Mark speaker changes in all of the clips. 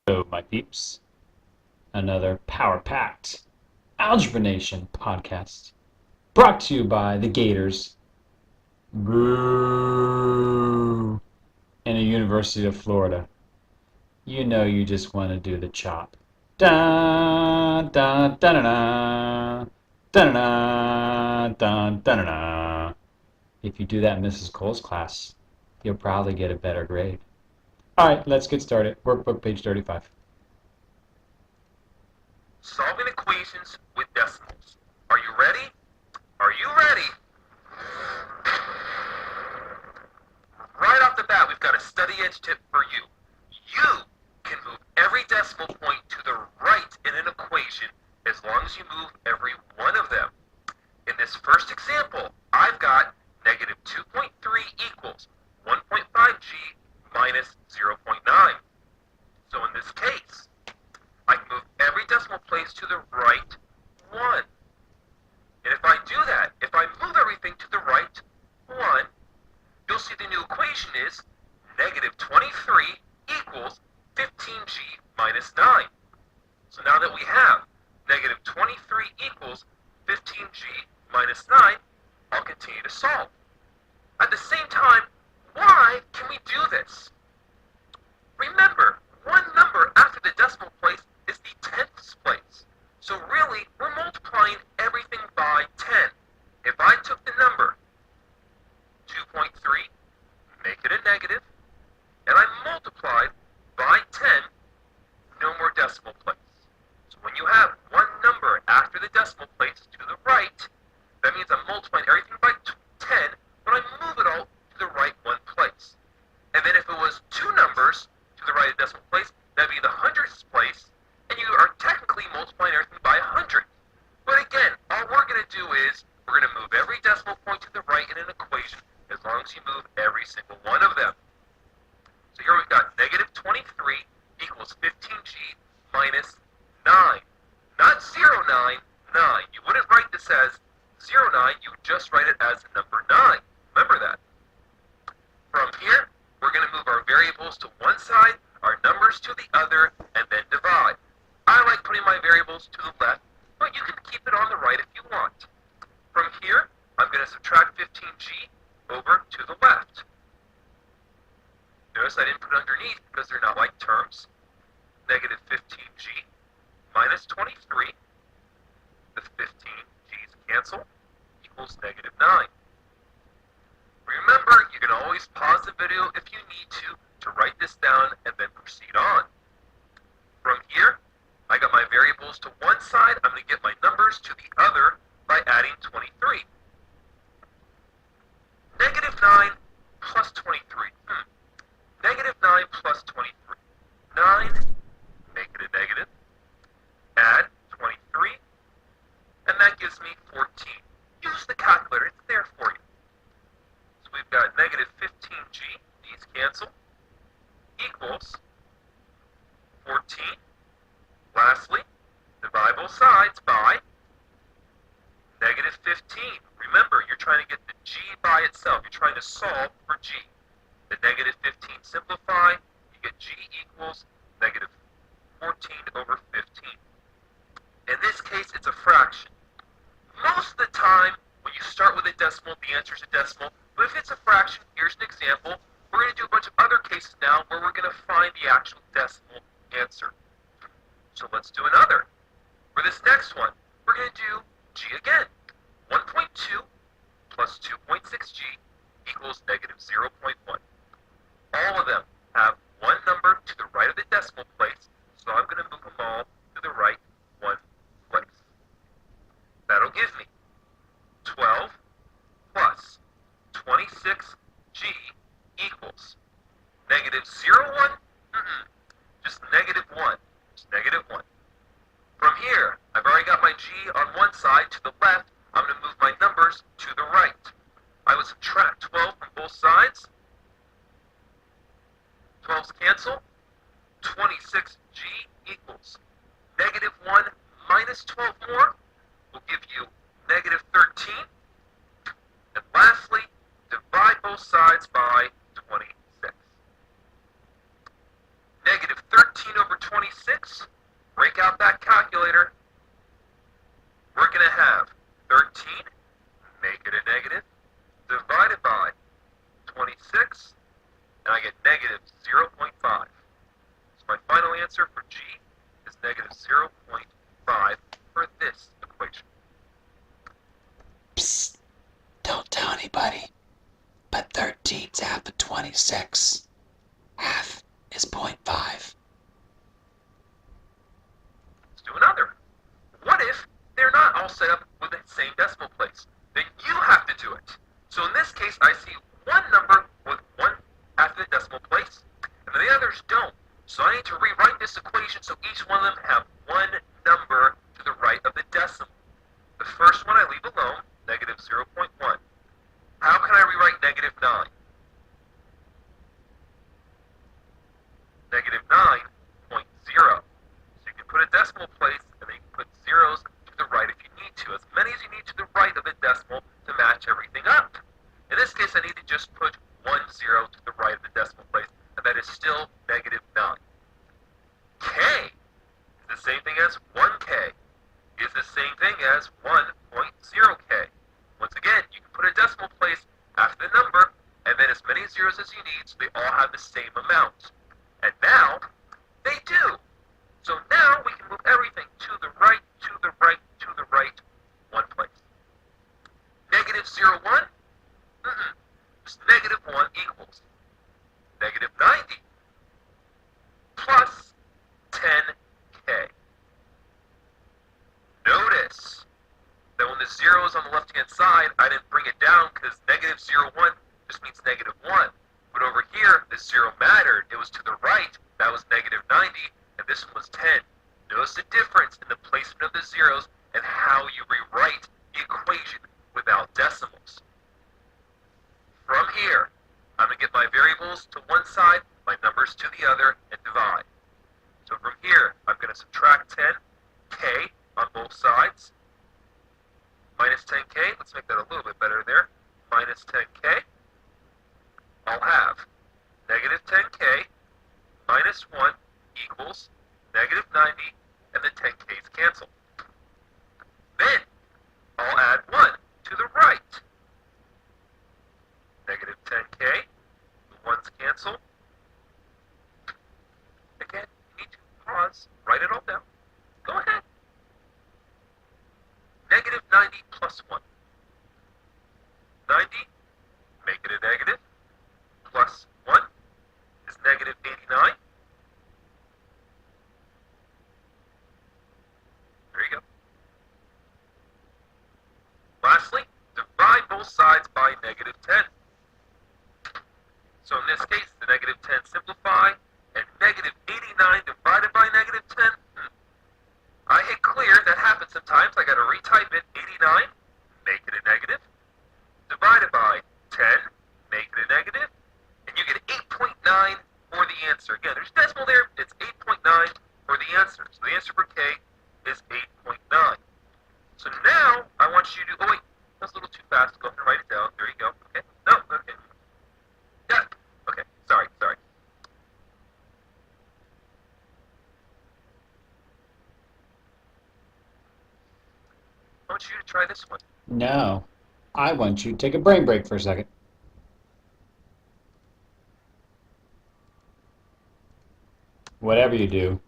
Speaker 1: Hello, my peeps. Another power-packed Algebra Nation podcast brought to you by the Gators. Boo! In the University of Florida. You know you just want to do the chop. Da da da da da da da da da da. If you do that in Mrs. Cole's class, you'll probably get a better grade. All right, let's get started. Workbook page 35.
Speaker 2: Solving equations with decimals. Are you ready? Are you ready? Right off the bat, we've got a study edge tip for you. You can move every decimal point to the right in an equation as long as you move every one of them. In this first example, I've got negative 2.3 equals 1.5g minus 0.9. So in this case, I can move every decimal place to the right one. And if I do that, if I move everything to the right one, you'll see the new equation is negative 23 equals 15g minus 9. So now that we have negative 23 equals 15g minus 9, I'll continue to solve. At the same time, why can we do this? Remember, one number after the decimal place is the tenths place. So really, we're multiplying everything by 10. If I took the number 2.3, make it a negative, and I multiplied by 10, no more decimal place. So when you have one number after the decimal place to the right, that means I'm multiplying everything by 10, but I move it all to the right one place. And then if it was two numbers to the right of the decimal place, that'd be the hundredths place, and you are technically multiplying everything by 100. But again, all we're going to do is we're going to move every decimal point to the right in an equation as long as you move every single one of them. So here we've got negative 23 equals 15g minus 9. Not 0, 9, 9. You wouldn't write this as 0, 9. You would just write it as the number 9. Remember that. From here, we're going to move our variables to one side, our numbers to the other, and then divide. I like putting my variables to the left, but you can keep it on the right if you want. From here, I'm going to subtract 15g over to the left. Notice I didn't put it underneath because they're not like terms. Negative 15g minus 23, the 15g's cancel, equals negative 9. Remember, you can always pause the video if you need to write this down and then proceed on. From here, I got my variables to one side. I'm going to get my numbers to the other by adding 23. Negative 9 plus 23. Negative 9 plus 23. 9, make it a negative. Add 23, and that gives me 14. Use the calculator, it's there for you. So we've got negative 15g, these cancel, equals 14. Lastly, divide both sides by negative 15. Remember, you're trying to get the g by itself. You're trying to solve for g. The negative 15 simplify, you get g equals negative 14 over 15. In this case, it's a fraction. Most of the time, when you start with a decimal, the answer is a decimal. But if it's a fraction, here's an example. We're going to do a bunch of other cases now where we're going to find the actual decimal answer. So let's do another. For this next one, we're going to do g again. 1.2 plus 2.6g equals negative 0.1. All of them have one number to the right of the decimal place, so I'm going to move them all to the right one place. That'll give me 12 plus 26g equals negative 0.1. Just negative 1. Just negative 1. From here, I've already got my g on one side to the left. I'm going to move my numbers to the right. I would subtract 12 from both sides. 12's cancel. 26g equals negative 1 minus 12 more will give you negative 13. And lastly, divide both sides by 26. Negative 13 over 26 26. Break out that calculator. We're going to have 13, make it a negative, divided by 26, and I get negative 0.5. So my final answer for G is negative 0.5 for this equation.
Speaker 3: Psst, don't tell anybody. But 13's half of 26. Half is 0.5.
Speaker 2: Let's do another. What if they're not all set up with the same decimal place? Then you have to do it. So in this case, I see one number with one after the decimal place, and the others don't. So I need to rewrite this equation so each one of them have one number to the right of the decimal. The first one I leave alone, negative 0.1. How can I rewrite negative 9? Negative 9.0. So you can put a decimal place and then you can put zeros to the right if you need to. As many as you need to the right of the decimal to match everything up. In this case, I need to just put 1 0 to the right of the decimal place, and that is still negative 9. K is the same thing as 1K, is the same thing as 1.0K. Once again, you can put a decimal place after the number, and then as many zeros as you need so they all have the same amount. And now, they do. So now we can move everything to the right, to the right, to the right, one place. Negative 0, 1? Just negative 1 equals negative 90 plus 10K. Notice that when the 0 is on the left-hand side, I didn't bring it down because negative 0, 1 just means negative 1. But over here, the 0 mattered. It was to the right. That was negative 90, and this one was 10. Notice the difference in the placement of the zeros and how you rewrite the equation without decimals. From here, I'm going to get my variables to one side, my numbers to the other, and divide. So from here, I'm going to subtract 10K on both sides. Minus 10K, let's make that a little bit better there. Minus 10K. I'll have negative 10K minus 1 equals negative 90, and the 10K's cancel. Then, I'll add 1 to the right. Negative 10K, the 1's cancel. Again, you need to pause, write it all down. Go ahead. Negative 90 plus 1. 90, make it a negative, plus 1 is negative 89. There you go. Lastly, divide both sides by negative 10. So in this case, the negative 10 simplify, and negative 89 divided by negative 10. I hit clear, that happens sometimes. I got to retype it. 89, make it a negative, divided by 10, make it a negative, and you get 8.9 for the answer. Again, there's decimal there. It's 8.9 for the answer. So the answer for K is 8.9. So now I want you to, oh wait, that's a little too fast. Go ahead and write it down. There you go. Okay. No, okay. Yeah. Okay. Sorry. I want you to try this one.
Speaker 1: No. I want you to take a brain break for a second. Whatever you do,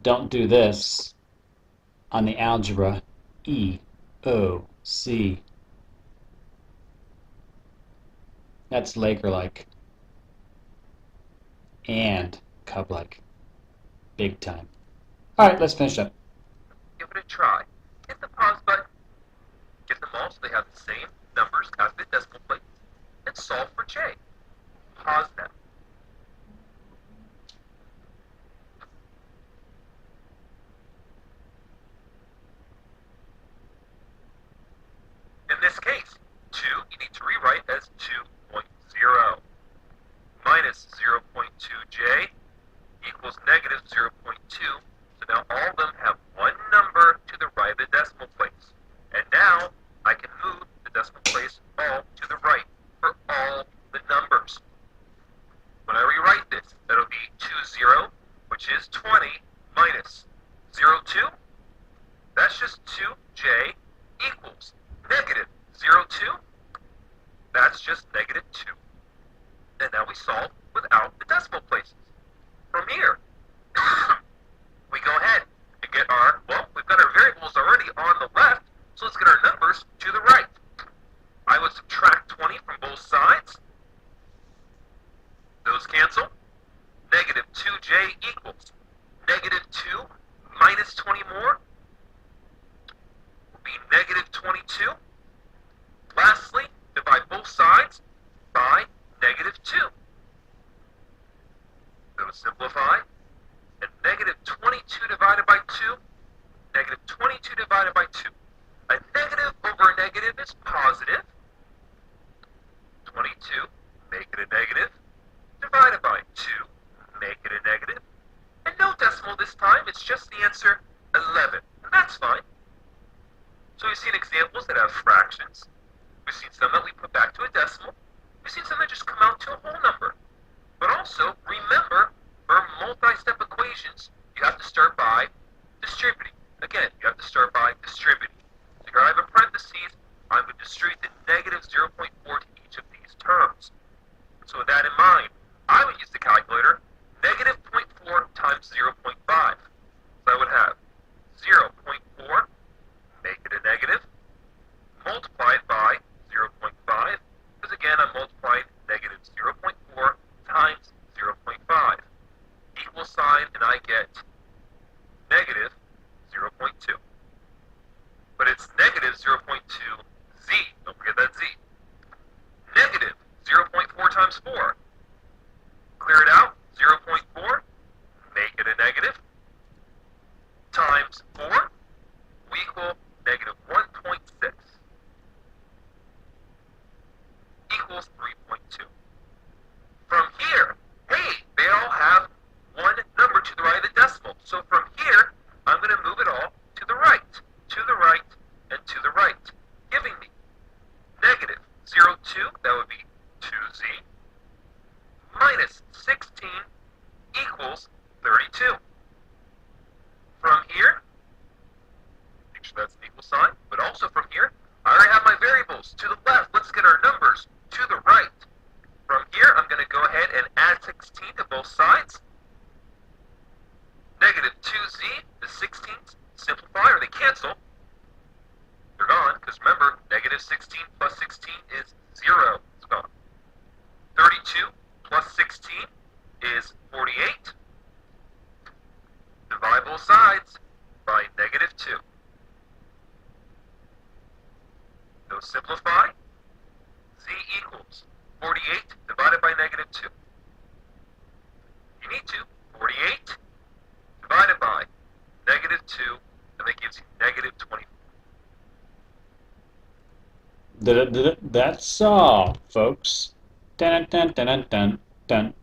Speaker 1: don't do this on the algebra EOC. That's Laker-like. And Cub-like. Big time. Alright, let's finish up.
Speaker 2: Give it a try. Hit the pause button. Get them all so they have the same numbers as the decimal place. And solve for J. Pause now. In this case, 2 you need to rewrite as 2.0. Minus 0.2J equals negative 0.2. So now all of them have one number to the right of the decimal place. And now I can move the decimal place all to the right for all the numbers. which is 20, minus 0.2. That's just 2j equals negative 0.2. That's just negative 2. And now we solve without the decimal places. From here, we go ahead and get our, well, we've got our variables already on the left, so let's get our numbers to the right. I would subtract 20 from both sides. Those cancel. Negative 2j equals negative 2 minus 20 more will be negative 22. Lastly, divide both sides by negative 2. Those simplify. And negative 22 divided by 2, negative 22 divided by 2. A negative over a negative is positive. 22, make it a negative, divided by 2, make it a negative. And no decimal this time, it's just the answer 11. And that's fine. So we've seen examples that have fractions. We've seen some that we put back to a decimal. We've seen some that just come out to a whole number. But also, remember, for multi-step equations, you have to start by distributing. Again, you have to start by distributing. So here I have a parentheses. I'm going to distribute the negative 0.4 to each of these terms. So with that in mind, I would use the calculator. Negative 0.4 times 0.5. So I would have 0.4, make it a negative, multiplied by 0.5, because again, I'm multiplying negative 0.4 times 0.5. Equal sign, and I get negative 0.2. But it's negative 0.2 z. Don't forget that z. Negative 0.4 times 4. Clear it out. 0.4. Make it a negative. Times 4. We equal negative 1.6. Equals 3.2. From here, hey, they all have one number to the right of the decimal. So from here, I'm going to move it all to the right, and to the right, giving me negative 0.2, that would be 2z, minus 16 equals 32. From here, make sure that's an equal sign, but also from here, I already have my variables to the left. Let's get our numbers to the right. From here, I'm going to go ahead and add 16 to both sides. Negative 2z, the 16s simplify, or they cancel. They're gone, because remember, negative 16 plus 16 is 0. It's gone. 32 plus 16 is 48. Divide both sides by negative 2. Those simplify. Z equals 48 divided by negative 2. You need to. 48 divided by negative 2, and that gives you negative 24.
Speaker 1: That's all, folks. Dun dun dun dun dun dun.